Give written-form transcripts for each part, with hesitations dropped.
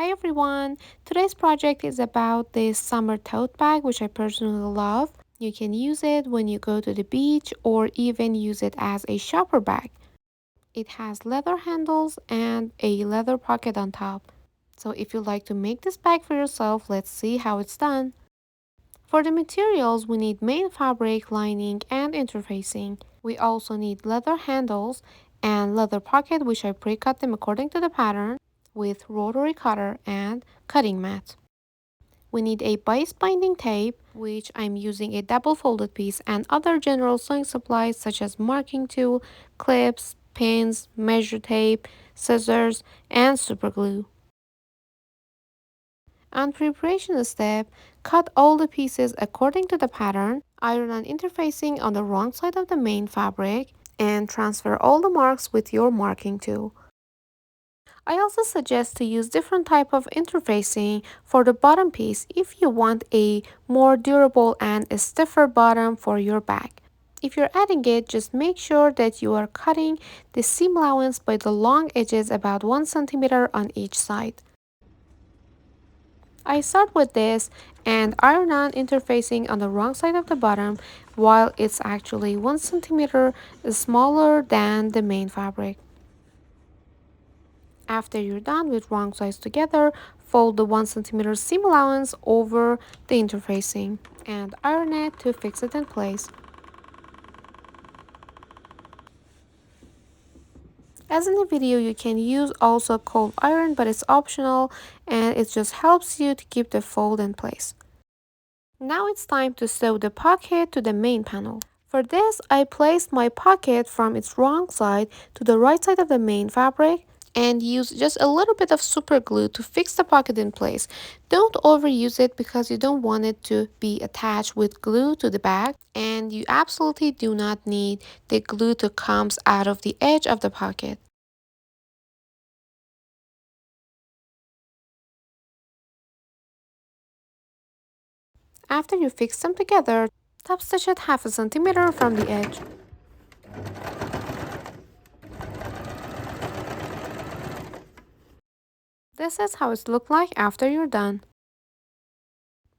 Hi everyone! Today's project is about this summer tote bag which I personally love. You can use it when you go to the beach or even use it as a shopper bag. It has leather handles and a leather pocket on top. So if you'd like to make this bag for yourself, let's see how it's done. For the materials, we need main fabric, lining, and interfacing. We also need leather handles and leather pocket, which I pre-cut them according to the pattern with rotary cutter and cutting mat. We need a bias binding tape, which I'm using a double folded piece, and other general sewing supplies such as marking tool, clips, pins, measure tape, scissors, and super glue. On preparation step, cut all the pieces according to the pattern, iron on interfacing on the wrong side of the main fabric, and transfer all the marks with your marking tool. I also suggest to use different type of interfacing for the bottom piece if you want a more durable and a stiffer bottom for your bag. If you're adding it, just make sure that you are cutting the seam allowance by the long edges about 1 centimeter on each side. I start with this and iron on interfacing on the wrong side of the bottom while it's actually 1 centimeter smaller than the main fabric. After you're done with wrong sides together, fold the 1 centimeter seam allowance over the interfacing and iron it to fix it in place. As in the video, you can use also cold iron, but it's optional and it just helps you to keep the fold in place. Now it's time to sew the pocket to the main panel. For this, I placed my pocket from its wrong side to the right side of the main fabric and use just a little bit of super glue to fix the pocket in place. Don't overuse it because you don't want it to be attached with glue to the bag, and you absolutely do not need the glue to come out of the edge of the pocket. After you fix them together, top stitch it 1/2 centimeter from the edge. This is how it looks like after you're done.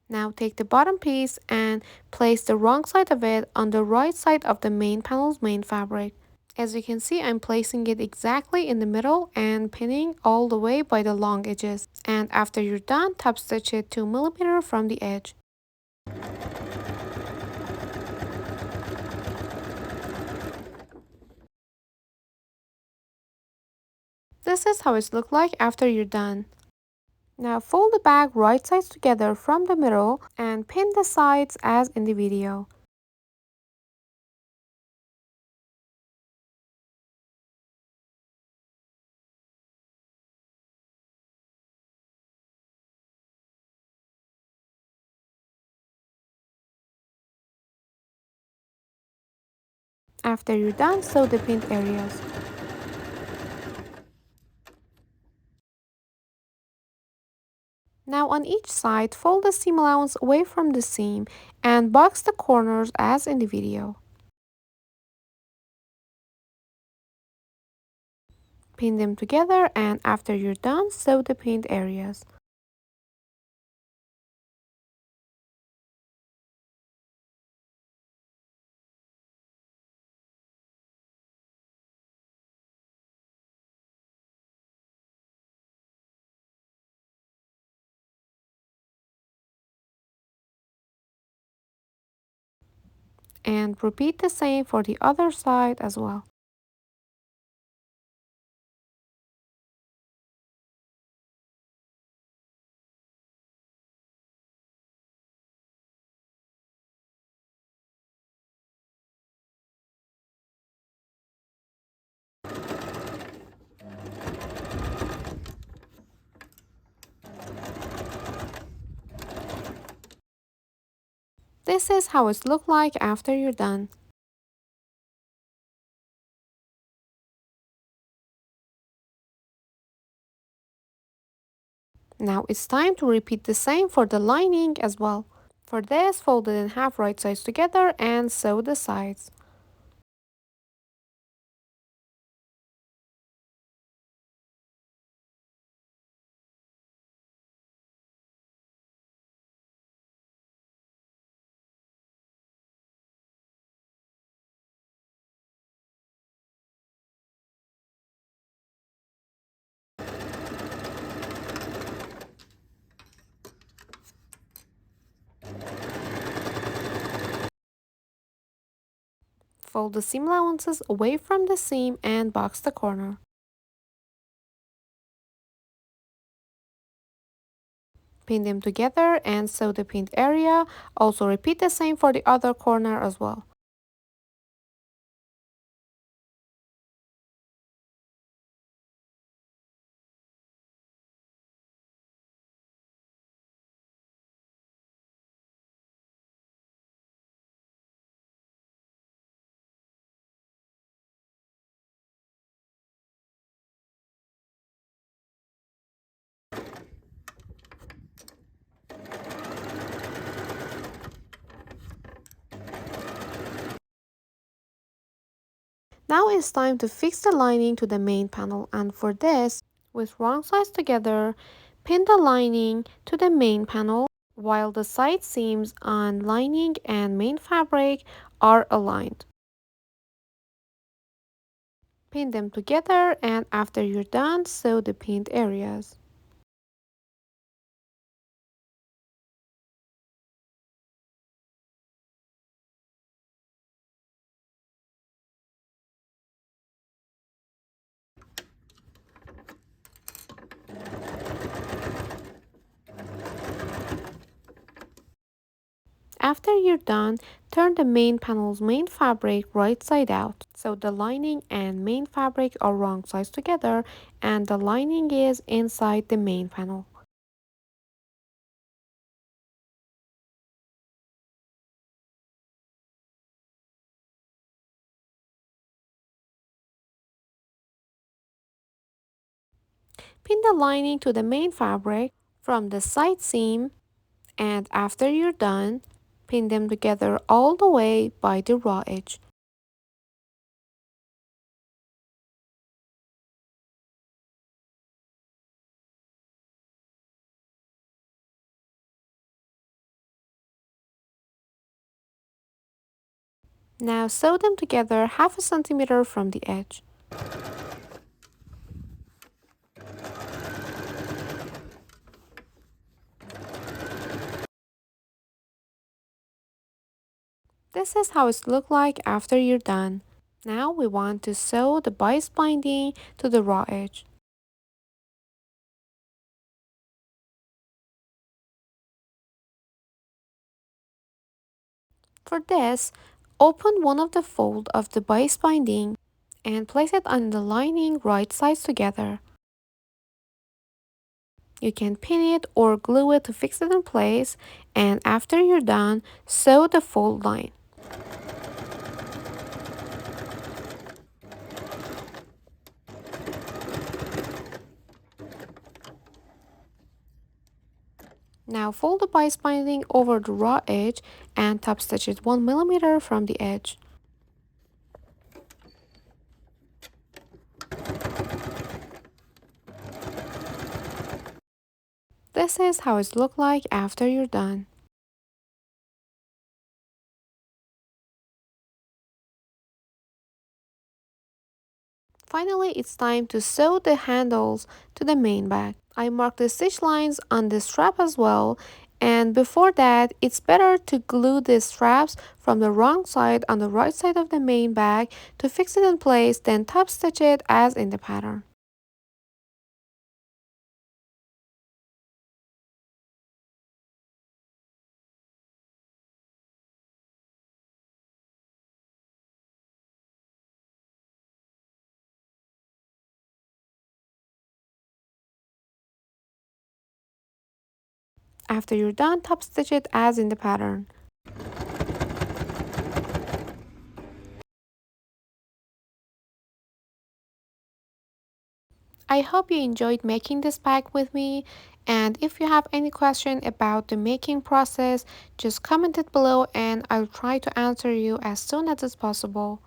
Now take the bottom piece and place the wrong side of it on the right side of the main panel's main fabric. As you can see, I'm placing it exactly in the middle and pinning all the way by the long edges. And after you're done, top stitch it 2 millimeters from the edge. This is how it looks like after you're done. Now fold the bag right sides together from the middle and pin the sides as in the video. After you're done, sew the pinned areas. Now on each side, fold the seam allowance away from the seam and box the corners as in the video. Pin them together, and after you're done, sew the pinned areas. And repeat the same for the other side as well. This is how it looks like after you're done. Now it's time to repeat the same for the lining as well. For this, fold it in half right sides together and sew the sides. Fold the seam allowances away from the seam and box the corner. Pin them together and sew the pinned area. Also repeat the same for the other corner as well. Now it's time to fix the lining to the main panel, and for this, with wrong sides together, pin the lining to the main panel while the side seams on lining and main fabric are aligned. Pin them together, and after you're done, sew the pinned areas. After you're done, turn the main panel's main fabric right side out. So the lining and main fabric are wrong sides together, and the lining is inside the main panel. Pin the lining to the main fabric from the side seam, and after you're done, pin them together all the way by the raw edge. Now sew them together half a centimeter from the edge. This is how it looks like after you're done. Now we want to sew the bias binding to the raw edge. For this, open one of the folds of the bias binding and place it on the lining right sides together. You can pin it or glue it to fix it in place, and after you're done, sew the fold line. Now fold the bias binding over the raw edge and top stitch it 1 millimeter from the edge. This is how it looks like after you're done. Finally, it's time to sew the handles to the main bag. I marked the stitch lines on the strap as well, and before that, it's better to glue the straps from the wrong side on the right side of the main bag to fix it in place, then top stitch it as in the pattern. After you're done, top stitch it as in the pattern. I hope you enjoyed making this bag with me, and if you have any question about the making process, just comment it below and I'll try to answer you as soon as it's possible.